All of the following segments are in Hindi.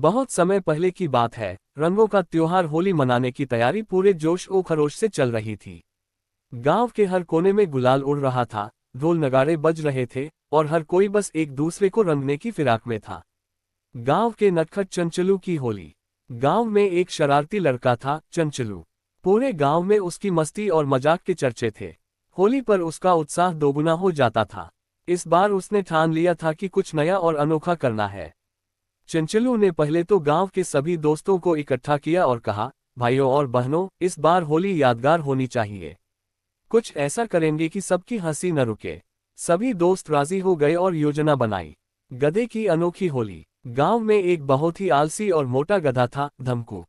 बहुत समय पहले की बात है। रंगों का त्योहार होली मनाने की तैयारी पूरे जोश ओ खरोश से चल रही थी। गांव के हर कोने में गुलाल उड़ रहा था, ढोल नगाड़े बज रहे थे और हर कोई बस एक दूसरे को रंगने की फिराक में था। गांव के नटखट चंचलू की होली। गांव में एक शरारती लड़का था, चंचलू। पूरे गांव में उसकी मस्ती और मजाक के चर्चे थे। होली पर उसका उत्साह दोगुना हो जाता था। इस बार उसने ठान लिया था कि कुछ नया और अनोखा करना है। चंचलू ने पहले तो गांव के सभी दोस्तों को इकट्ठा किया और कहा, भाइयों और बहनों, इस बार होली यादगार होनी चाहिए। कुछ ऐसा करेंगे कि सबकी हंसी न रुके। सभी दोस्त राजी हो गए और योजना बनाई। गधे की अनोखी होली। गांव में एक बहुत ही आलसी और मोटा गधा था, धमकू।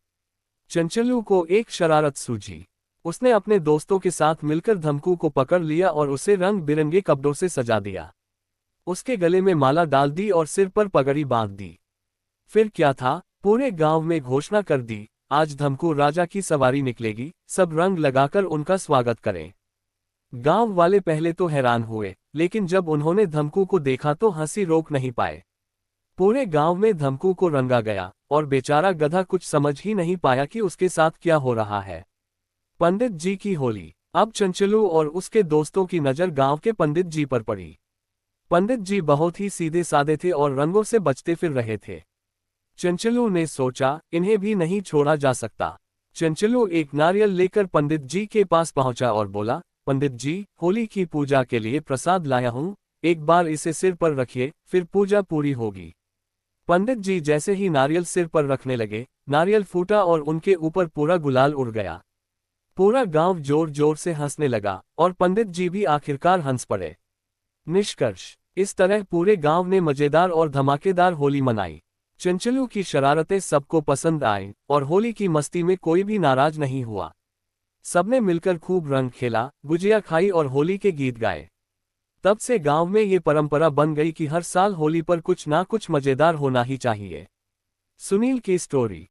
चंचलू को एक शरारत सूझी। उसने अपने दोस्तों के साथ मिलकर धमकू को पकड़ लिया और उसे रंग बिरंगे कपड़ों से सजा दिया। उसके गले में माला डाल दी और सिर पर पगड़ी बांध दी। फिर क्या था, पूरे गांव में घोषणा कर दी, आज धमकू राजा की सवारी निकलेगी, सब रंग लगाकर उनका स्वागत करें। गांव वाले पहले तो हैरान हुए, लेकिन जब उन्होंने धमकू को देखा तो हंसी रोक नहीं पाए। पूरे गांव में धमकू को रंगा गया और बेचारा गधा कुछ समझ ही नहीं पाया कि उसके साथ क्या हो रहा है। पंडित जी की होली। अब चंचलू और उसके दोस्तों की नजर गांव के पंडित जी पर पड़ी। पंडित जी बहुत ही सीधे साधे थे और रंगों से बचते फिर रहे थे। चंचलू ने सोचा, इन्हें भी नहीं छोड़ा जा सकता। चंचलू एक नारियल लेकर पंडित जी के पास पहुंचा और बोला, पंडित जी, होली की पूजा के लिए प्रसाद लाया हूं, एक बार इसे सिर पर रखिए, फिर पूजा पूरी होगी। पंडित जी जैसे ही नारियल सिर पर रखने लगे, नारियल फूटा और उनके ऊपर पूरा गुलाल उड़ गया। पूरा गांव जोर जोर से हंसने लगा और पंडित जी भी आखिरकार हंस पड़े। निष्कर्ष, इस तरह पूरे गांव ने मजेदार और धमाकेदार होली मनाई। चंचलू की शरारतें सबको पसंद आईं और होली की मस्ती में कोई भी नाराज नहीं हुआ। सबने मिलकर खूब रंग खेला, गुजिया खाई और होली के गीत गाए। तब से गांव में ये परंपरा बन गई कि हर साल होली पर कुछ ना कुछ मजेदार होना ही चाहिए। सुनील की स्टोरी।